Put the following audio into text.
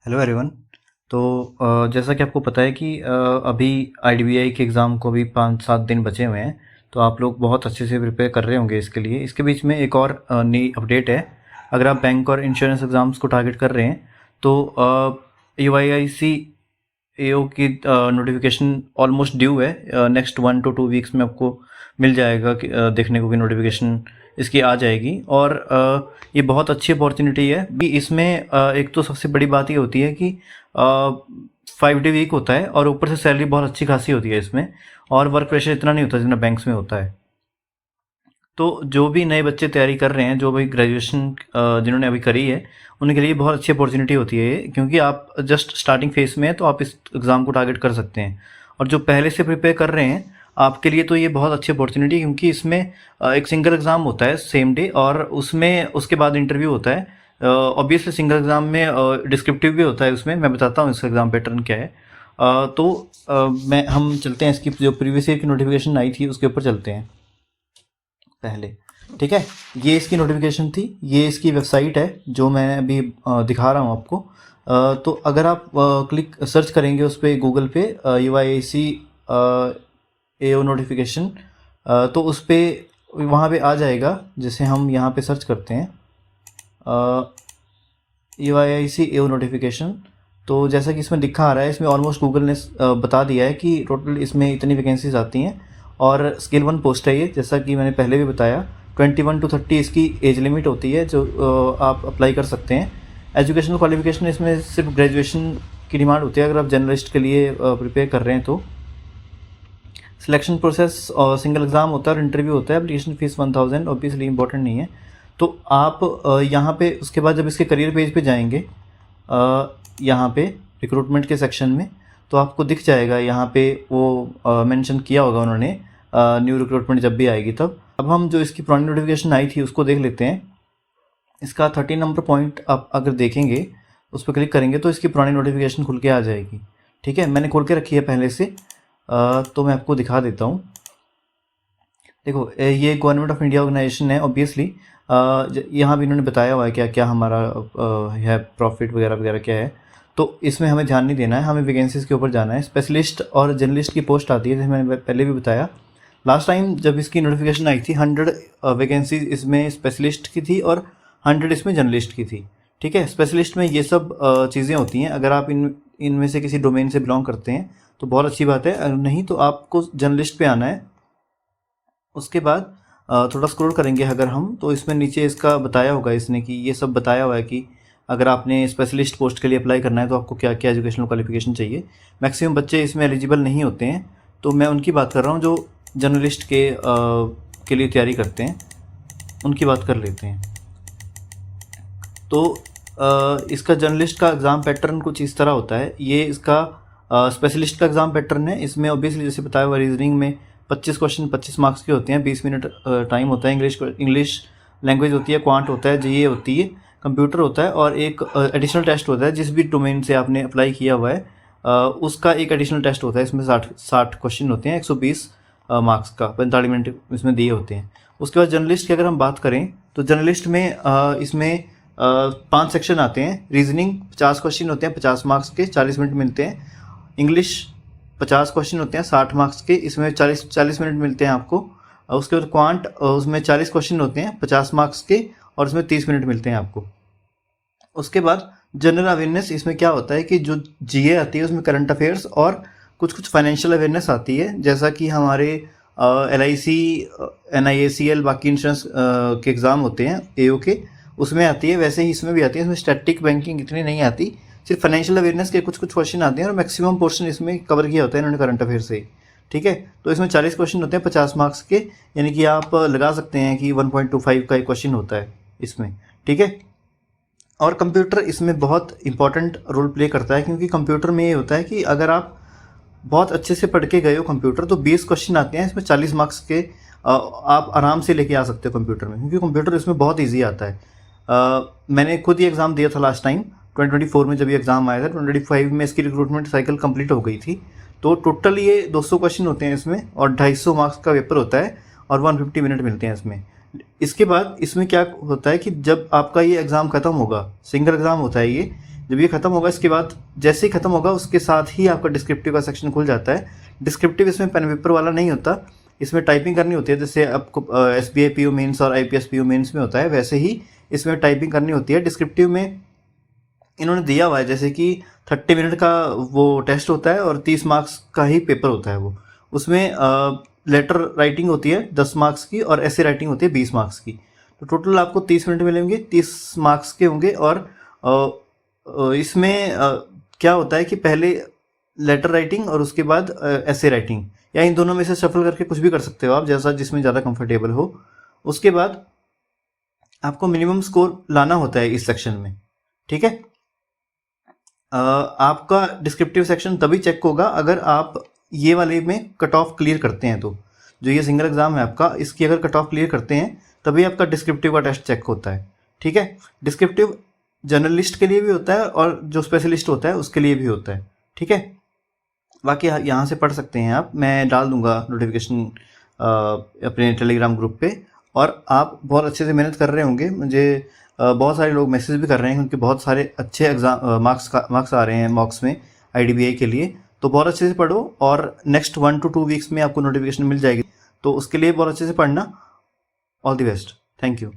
Hello everyone. तो जैसा कि आपको पता है कि अभी आईडीबीआई के एग्ज़ाम को भी 5-7 दिन बचे हुए हैं। तो आप लोग बहुत अच्छे से प्रिपेयर कर रहे होंगे इसके लिए। इसके बीच में एक और नई अपडेट है। अगर आप बैंक और इंश्योरेंस एग्ज़ाम्स को टारगेट कर रहे हैं तो यूआईआईसी एओ की नोटिफिकेशन ऑलमोस्ट ड्यू है। नेक्स्ट 1 to 2 वीक्स में आपको मिल जाएगा कि देखने को कि नोटिफिकेशन इसकी आ जाएगी। और ये बहुत अच्छी अपॉर्चुनिटी है भी इसमें। एक तो सबसे बड़ी बात ये होती है कि 5 डे वीक होता है और ऊपर से सैलरी बहुत अच्छी खासी होती है इसमें, और वर्क प्रेशर इतना नहीं होता जितना बैंक्स में होता है। तो जो भी नए बच्चे तैयारी कर रहे हैं, जो भी ग्रेजुएशन जिन्होंने अभी करी है, उनके लिए बहुत अच्छी अपॉर्चुनिटी होती है ये, क्योंकि आप जस्ट स्टार्टिंग फेज में हैं तो आप इस एग्ज़ाम को टारगेट कर सकते हैं। और जो पहले से प्रिपेयर कर रहे हैं आपके लिए तो ये बहुत अच्छी अपॉर्चुनिटी है, क्योंकि इसमें एक सिंगल एग्ज़ाम होता है सेम डे, और उसमें उसके बाद इंटरव्यू होता है। ऑब्वियसली सिंगल एग्ज़ाम में डिस्क्रिप्टिव भी होता है। उसमें मैं बताता हूँ इसका एग्ज़ाम पैटर्न क्या है। हम चलते हैं इसकी जो प्रीवियस ईयर की नोटिफिकेशन आई थी उसके ऊपर चलते हैं पहले। ठीक है, ये इसकी नोटिफिकेशन थी, ये इसकी वेबसाइट है जो मैं अभी दिखा रहा हूँ आपको। तो अगर आप क्लिक सर्च करेंगे उस पर गूगल पे यूआईएसी एओ नोटिफिकेशन, तो उस पर वहाँ पे आ जाएगा। जैसे हम यहाँ पे सर्च करते हैं यूआईआईसी एओ नोटिफिकेशन, तो जैसा कि इसमें दिखा आ रहा है, इसमें ऑलमोस्ट गूगल ने बता दिया है कि टोटल इसमें इतनी वैकेंसीज आती हैं और स्केल 1 पोस्ट है ये। जैसा कि मैंने पहले भी बताया, 21 to 30 इसकी एज लिमिट होती है जो आप अप्लाई कर सकते हैं। एजुकेशनल क्वालिफिकेशन इसमें सिर्फ ग्रेजुएशन की डिमांड होती है अगर आप जर्नलिस्ट के लिए प्रिपेयर कर रहे हैं तो। सिलेक्शन प्रोसेस और सिंगल एग्ज़ाम होता है और इंटरव्यू होता है। एप्लीकेशन फ़ीस 1000, ऑब्वियसली इंपॉर्टेंट नहीं है। तो आप यहाँ पे उसके बाद जब इसके करियर पेज पे जाएंगे, यहाँ पे रिक्रूटमेंट के सेक्शन में, तो आपको दिख जाएगा यहाँ पे वो मेंशन किया होगा उन्होंने न्यू रिक्रूटमेंट जब भी आएगी तब। अब हम जो इसकी पुरानी नोटिफिकेशन आई थी उसको देख लेते हैं। इसका 13 नंबर पॉइंट आप अगर देखेंगे, उस पर क्लिक करेंगे तो इसकी पुरानी नोटिफिकेशन खुल के आ जाएगी। ठीक है, मैंने खोल के रखी है पहले से, तो मैं आपको दिखा देता हूँ। देखो, ये गवर्नमेंट ऑफ इंडिया ऑर्गेनाइजेशन है ऑब्वियसली। यहाँ भी इन्होंने बताया हुआ है क्या क्या हमारा है, प्रॉफिट वगैरह वगैरह क्या है। तो इसमें हमें ध्यान नहीं देना है, हमें वैकेंसीज़ के ऊपर जाना है। स्पेशलिस्ट और जर्नलिस्ट की पोस्ट आती है, जैसे मैंने पहले भी बताया। लास्ट टाइम जब इसकी नोटिफिकेशन आई थी 100 वैकेंसीज इसमें स्पेशलिस्ट की थी और 100 इसमें जर्नलिस्ट की थी। ठीक है, स्पेशलिस्ट में ये सब चीज़ें होती हैं। अगर आप इनमें से किसी डोमेन से बिलोंग करते हैं तो बहुत अच्छी बात है, अगर नहीं तो आपको जर्नलिस्ट पे आना है। उसके बाद थोड़ा स्क्रॉल करेंगे अगर हम, तो इसमें नीचे इसका बताया होगा इसने कि ये सब बताया हुआ है कि अगर आपने स्पेशलिस्ट पोस्ट के लिए अप्लाई करना है तो आपको क्या क्या एजुकेशनल क्वालिफिकेशन चाहिए। मैक्सिमम बच्चे इसमें एलिजिबल नहीं होते हैं, तो मैं उनकी बात कर रहा हूँ जो जर्नलिस्ट के लिए तैयारी करते हैं, उनकी बात कर लेते हैं। तो इसका जर्नलिस्ट का एग्ज़ाम पैटर्न कुछ इस तरह होता है। ये इसका स्पेशलिस्ट का एग्ज़ाम पैटर्न है। इसमें ऑब्वियसली जैसे बताया हुआ रीजनिंग में 25 क्वेश्चन 25 मार्क्स के होते हैं, 20 मिनट टाइम होता है। इंग्लिश लैंग्वेज होती है, क्वांट होता है, जीए होती है, कंप्यूटर होता है, और एक एडिशनल टेस्ट होता है। जिस भी डोमेन से आपने अप्लाई किया हुआ है उसका एक एडिशनल टेस्ट होता है। इसमें 60 क्वेश्चन होते हैं, 120 मार्क्स का, 45 मिनट इसमें दिए होते हैं। उसके बाद जर्नलिस्ट की अगर हम बात करें तो जर्नलिस्ट में इसमें 5 सेक्शन आते हैं। रीजनिंग 50 क्वेश्चन होते हैं, 50 मार्क्स के, 40 मिनट मिलते हैं। इंग्लिश 50 क्वेश्चन होते हैं, 60 मार्क्स के, इसमें 40 मिनट मिलते हैं आपको। उसके बाद क्वांट, उसमें 40 क्वेश्चन होते हैं, 50 मार्क्स के, और उसमें 30 मिनट मिलते हैं आपको। उसके बाद जनरल अवेयरनेस, इसमें क्या होता है कि जो जीए आती है उसमें करंट अफेयर्स और कुछ फाइनेंशियल अवेयरनेस आती है, जैसा कि हमारे LIC, NIACL, बाकी इंश्योरेंस के एग्ज़ाम होते हैं एओ के, उसमें आती है। वैसे ही इसमें भी आती है। इसमें स्टैटिक बैंकिंग इतनी नहीं आती, सिर्फ फाइनेंशियल अवेयरनेस के कुछ क्वेश्चन आते हैं, और मैक्सिमम पोर्शन इसमें कवर किया होता है इन्होंने करंट अफेयर से ही। ठीक है, तो इसमें 40 क्वेश्चन होते हैं 50 मार्क्स के, यानी कि आप लगा सकते हैं कि 1.25 का एक क्वेश्चन होता है इसमें। ठीक है, और कंप्यूटर इसमें बहुत इंपॉर्टेंट रोल प्ले करता है, क्योंकि कंप्यूटर में ये होता है कि अगर आप बहुत अच्छे से पढ़ के गए हो कंप्यूटर, तो 20 क्वेश्चन आते हैं इसमें 40 मार्क्स के, आप आराम से लेके आ सकते हो कंप्यूटर में, क्योंकि कंप्यूटर इसमें बहुत ईजी आता है। मैंने खुद ही एग्ज़ाम दिया था लास्ट टाइम 2024 में, जब ये एग्ज़ाम आया था 2025 में इसकी रिक्रूटमेंट साइकिल कंप्लीट हो गई थी। तो टोटल ये 200 क्वेश्चन होते हैं इसमें, और 250 मार्क्स का पेपर होता है, और 150 मिनट मिलते हैं इसमें। इसके बाद इसमें क्या होता है कि जब आपका ये एग्ज़ाम ख़त्म होगा, सिंगल एग्ज़ाम होता है ये, जब ये खत्म होगा इसके बाद जैसे ही खत्म होगा उसके साथ ही आपका डिस्क्रिप्टिव का सेक्शन खुल जाता है। डिस्क्रिप्टिव इसमें पेन पेपर वाला नहीं होता, इसमें टाइपिंग करनी होती है, जैसे आपको SBI PO मेंस और IPS PO मेंस में होता है वैसे ही इसमें टाइपिंग करनी होती है। डिस्क्रिप्टिव में इन्होंने दिया हुआ है जैसे कि 30 मिनट का वो टेस्ट होता है और 30 मार्क्स का ही पेपर होता है वो। उसमें लेटर राइटिंग होती है 10 मार्क्स की और ऐसे राइटिंग होती है 20 मार्क्स की। तो टोटल आपको 30 मिनट मिलेंगे, 30 मार्क्स के होंगे। और इसमें क्या होता है कि पहले लेटर राइटिंग और उसके बाद ऐसे राइटिंग, या इन दोनों में से शफल करके कुछ भी कर सकते हो आप, जैसा जिसमें ज़्यादा कंफर्टेबल हो। उसके बाद आपको मिनिमम स्कोर लाना होता है इस सेक्शन में, ठीक है। आपका डिस्क्रिप्टिव सेक्शन तभी चेक होगा अगर आप ये वाले में कट ऑफ क्लियर करते हैं। तो जो ये सिंगल एग्जाम है आपका, इसकी अगर कट ऑफ क्लियर करते हैं तभी आपका डिस्क्रिप्टिव का टेस्ट चेक होता है, ठीक है। डिस्क्रिप्टिव जर्नलिस्ट के लिए भी होता है और जो स्पेशलिस्ट होता है उसके लिए भी होता है, ठीक है। बाकी यहाँ से पढ़ सकते हैं आप, मैं डाल दूंगा नोटिफिकेशन अपने टेलीग्राम ग्रुप पे। और आप बहुत अच्छे से मेहनत कर रहे होंगे, मुझे बहुत सारे लोग मैसेज भी कर रहे हैं क्योंकि बहुत सारे अच्छे एग्जाम मार्क्स आ रहे हैं मॉक्स में IDBI के लिए। तो बहुत अच्छे से पढ़ो और नेक्स्ट 1 to 2 वीक्स में आपको नोटिफिकेशन मिल जाएगी, तो उसके लिए बहुत अच्छे से पढ़ना। All the best, thank you.